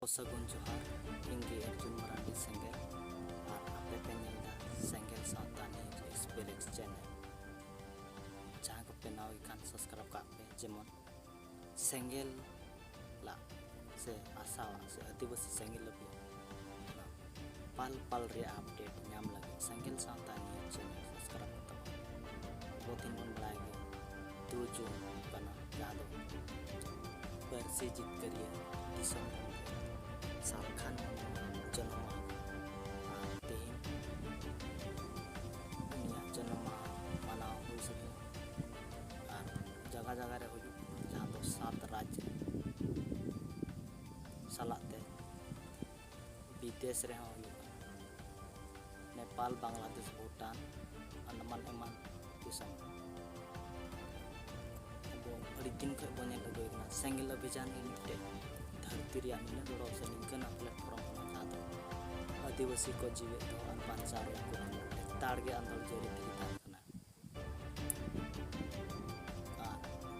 Osagun Johar, Ingi Arjun Marandi Sengel, और आपे पे नेलदा सेंगेल सावता न्यूज एक्सपीरियंस चैनल जहाँ को पे नाव इकान सब्सक्राइब का पे जेमन सेंगेल ला से आसावा से आदिवासी सेंगेल लबी पाल पाल रे अपडेट नाम लगे सेंगेल सावता न्यूज चैनल सब्सक्राइब करता बहुत दिन मन बढ़ाएंगे 2 जून बना यादो परसे जीत करिए दिसंबर सालखान जन्म जन्म माना हुई सके और जगह जगह रे हुई जहाँ तो 7 राज्य सलाते विदेश रे हुई नेपाल बांग्लादेश भूटान अंडमान एमान दिसम अब अड़ी दिन खै बने लगोइना सेंगेल अभियान इनते धरती रे आने दोड़ो से निकना प्लेटफॉर्म जहाँ तो आदिवासी को जीवित दो और बांचाव को ताड़गे अंदर जरी दिखता है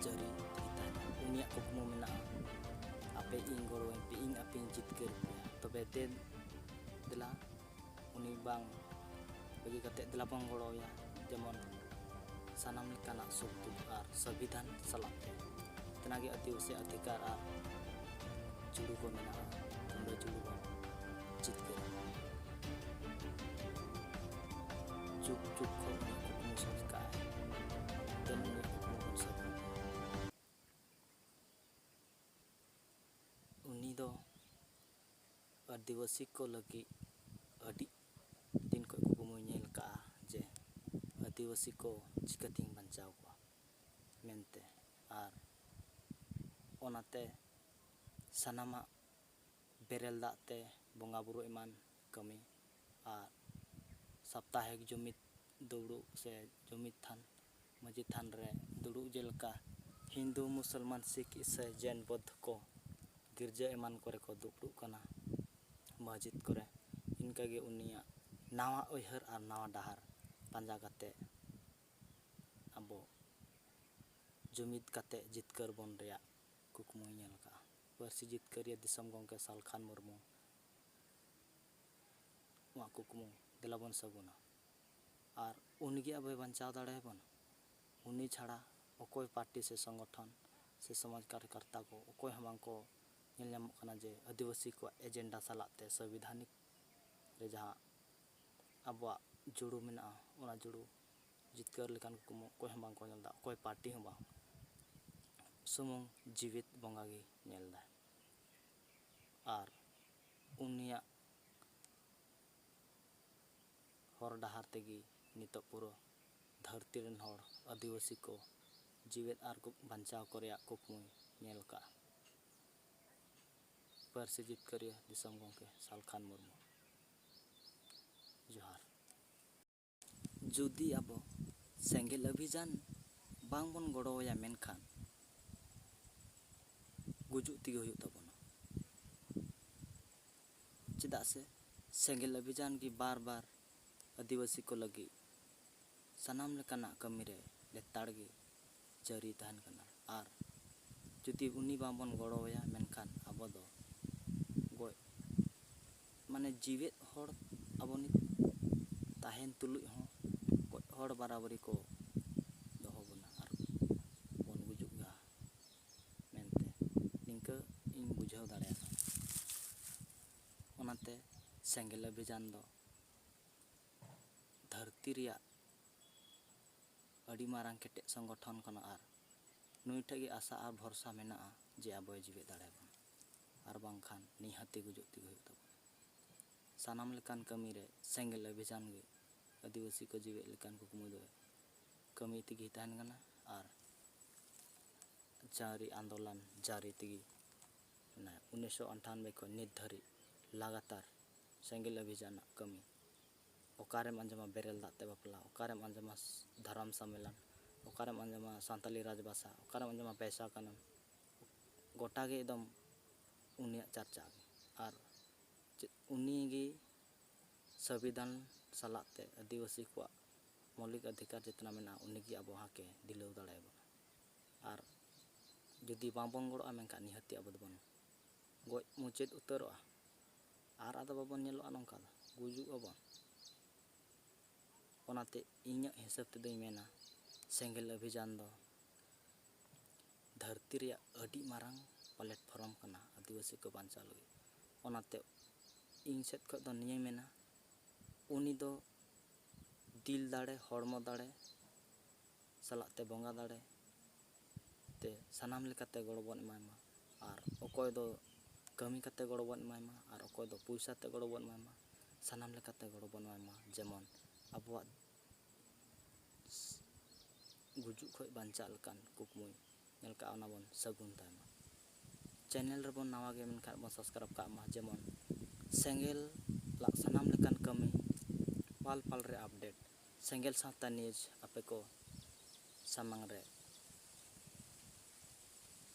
जरी दिखता है उन्हीं कुकमो में ना आपे इंगोरो पे इंग आपे जित कर तो बेटे दिला उन्हीं बांग बगी कते दिला बंगोरो या जमन सनम लिकाना सुक्तु और संविधान सलाते तना के आदिवासी अधिकार और जुड़ू को में ना उन्हें जुड़ू को जित कर चुप चुप को कुकमो सोचता है dan unik kukumu konsep uni do आदिवासी को लगी अड़ी दिन को कुकुमु nyel का जे आदिवासी को चिकतिंग बंचाव को मेंते और ओनाते सनामा बेरेल दाते बोंगा बुरु इमान कमी और साप्ताहिक जुमित दौड़ू से जुमित थान मस्जिद थान रे दुड़ू जेलका हिंदू मुसलमान सिख ईसाई जैन बौद्ध को गिरजा एमान करे को दुपड़ू कना मस्जिद करे इनका गे उनिया नावा उयहर और नावा डहार पांजा काते अबो जुमित काते जितकर बन रेया कुकमु नेल का परसी जितकर दिसम गंके सालखान मुर्मू वा कुकमु दिलाबन सगुना और उनगे अब बंचाव दाड़े बन उन्नी छाड़ा अकोय पार्टी से संगठन से समाज कार्यकर्ता को अकोय हम को जे आदिवासी को एजेंडा सलाते संविधानिक रे जहाँ अब जुड़ू में जुड़ू जितकर लेकान को अकोय हम को नेलदा अकोय पार्टी हम सुमुंग जीवित बंगागी नेलदा और उनिया हर डहार तेगी नितो पूरा धरती रन हर आदिवासी को जीवित और बंचाव करे कुकमु नेल का परसे जित करिए दिसम गंके सालखान मुर्मू जोहार जुदी अब सेंगेल अभियान बांग बन गड़ोया मेनखान गुजु तिगे हुई तबना चेदा से सेंगेल अभियान की बार बार आदिवासी को लगी सनाम लेकाना कमी रे लेताड़गे जारी तहन कना और जुदी उनी बाबन गड़ोया मेनखान अब दो गय माने जीवित हर अबनी ताहेन तुलुज हो गय हर बराबरी को दोहो बना और बन गुजुगा मेनते निंका इन बुझाव दाड़े ओनाते सेंगेल अभियान दो धरती रिया अड़ी मारांग केटे संगठन कना और नुईटा गे आशा और भरसा मेना जे आबोय जीवे दाड़े बन और बांखान निहाती गुजुग तिगे हुई तब सानाम लेकान कमी रे सेंगेल अभियान गे आदिवासी को जीवे लेकान कुकमु दो कमी तिगे तहन कना और जारी आंदोलन जारी तिगे ना 1998 को नित धरी लगातार सेंगेल अभियान कमी ओकारेम अंजमा बेरेल दाते बापला ओकारेम अंजमा धर्म सम्मेलन ओकारेम अंजमा सान्ताली राजभाषा ओकारेम अंजमा पैसा कनम गोटा गे एकदम उनिया चर्चा और उनीगी संविधान सलाते आदिवासी को मौलिक अधिकार जितना मेना उनीगी अब हाके दिलौ दाड़े और जुदी बाबन गड़ोआ मेनका निहाती अब बन ᱜᱚᱡ ᱢᱩᱪᱟᱹᱫ ᱩᱛᱟᱹᱨᱚᱜᱼᱟ ᱟᱨ ᱟᱫᱚ ᱵᱟᱵᱚᱱ ᱧᱮᱞᱚᱜᱼᱟ ᱱᱚᱝᱠᱟ ᱫᱚ ᱜᱩᱡᱩᱜ ᱟᱵᱚᱱ᱾ ᱚᱱᱟᱛᱮ ᱤᱧᱟᱹᱜ ᱦᱤᱥᱟᱹᱵ ᱛᱮᱫᱚᱧ ᱢᱮᱱᱟ ᱥᱮᱸᱜᱮᱞ ᱚᱵᱷᱤᱡᱟᱱ ᱫᱚ ᱫᱷᱟᱹᱨᱛᱤ ᱨᱮᱭᱟᱜ ᱟᱹᱰᱤ ᱢᱟᱨᱟᱝ ᱯᱞᱟᱴᱯᱷᱨᱚᱢ ᱠᱟᱱᱟ ᱟᱹᱫᱤᱵᱟᱹᱥᱤ ᱠᱚ ᱵᱟᱧᱪᱟᱣ ᱞᱟᱹᱜᱤᱫ᱾ ᱚᱱᱟᱛᱮ ᱤᱧ ᱥᱮᱫ ᱠᱷᱚᱱ ᱫᱚ ᱱᱤᱭᱟᱹᱧ ᱢᱮᱱᱟ ᱩᱱᱤ ᱫᱚ ᱫᱤᱞ ᱫᱟᱲᱮ, ᱦᱚᱲᱢᱚ ᱫᱟᱲᱮ ᱥᱟᱞᱟᱜ ᱛᱮ ᱵᱚᱸᱜᱟ ᱫᱟᱲᱮ ᱛᱮ ᱥᱟᱱᱟᱢ ᱞᱮᱠᱟᱛᱮ ᱜᱚᱲᱚ ᱵᱚᱱ ᱮᱢᱟᱭ ᱢᱟ, ᱟᱨ ᱚᱠᱚᱭ ᱫᱚ ᱠᱟᱹᱢᱤ ᱠᱟᱛᱮ ᱜᱚᱲᱚ ᱵᱚᱱ ᱮᱢᱟᱭ ᱢᱟ, ᱟᱨ ᱚᱠᱚᱭ ᱫᱚ ᱯᱚᱭᱥᱟ ᱛᱮ ᱜᱚᱲᱚ ᱵᱚᱱ ᱮᱢᱟᱭ ᱢᱟ, ᱥᱟᱱᱟᱢ ᱞᱮᱠᱟᱛᱮ ᱜᱚᱲᱚ ᱵᱚᱱ ᱮᱢᱟᱭ ᱢᱟ, ᱡᱮᱢᱚᱱ ᱟᱵᱚᱣᱟᱜ ᱜᱩᱡᱩᱜ ᱠᱷᱚᱡ ᱵᱟᱧᱪᱟᱜ ᱞᱮᱠᱟᱱ ᱠᱩᱠᱢᱩᱭ ᱧᱮᱞ ᱠᱟᱜᱼᱟ ᱚᱱᱟ ᱵᱚᱱ ᱥᱟᱹᱜᱩᱱ ᱛᱟᱭ ᱢᱟ᱾ ᱪᱮᱱᱮᱞ ᱨᱮᱵᱚᱱ ᱱᱟᱣᱟ ᱜᱮ ᱢᱮᱱᱠᱷᱟᱱ ᱵᱚᱱ ᱥᱟᱵᱥᱠᱨᱟᱭᱤᱵ ᱠᱟᱜ ᱢᱟ, ᱡᱮᱢᱚᱱ ᱥᱮᱸᱜᱮᱞ ᱞᱟᱜ ᱥᱟᱱᱟᱢ ᱞᱮᱠᱟᱱ ᱠᱟᱹᱢᱤ ᱯᱟᱞ ᱯᱟᱞ ᱨᱮ ᱟᱯᱰᱮᱴ ᱥᱮᱸᱜᱮᱞ ᱥᱟᱶᱛᱟ ᱱᱤᱭᱩᱡᱽ ᱟᱯᱮ ᱠᱚ ᱥᱟᱢᱟᱝ ᱨᱮ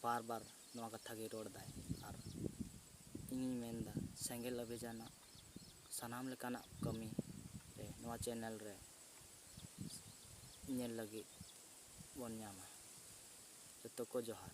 ᱵᱟᱨ ᱵᱟᱨ ᱱᱚᱣᱟ ᱠᱟᱛᱷᱟ ᱜᱮ ᱨᱚᱲ ᱫᱟᱭ᱾ ᱟᱨ ᱤᱧᱤᱧ ᱢᱮᱱᱫᱟ ᱥᱮᱸᱜᱮᱞ ᱚᱵᱷᱤᱡᱟᱱᱟᱜ ᱥᱟᱱᱟᱢ ᱞᱮᱠᱟᱱᱟᱜ ᱠᱟᱹᱢᱤ ᱨᱮ ᱱᱚᱣᱟ ᱪᱮᱱᱮᱞ ᱨᱮ ᱧᱮᱞ ᱞᱟᱹᱜᱤᱫ ᱵᱚᱱ ᱧᱟᱢᱟ᱾ ᱡᱚᱛᱚ ᱠᱚ ᱡᱚᱦᱟᱨ᱾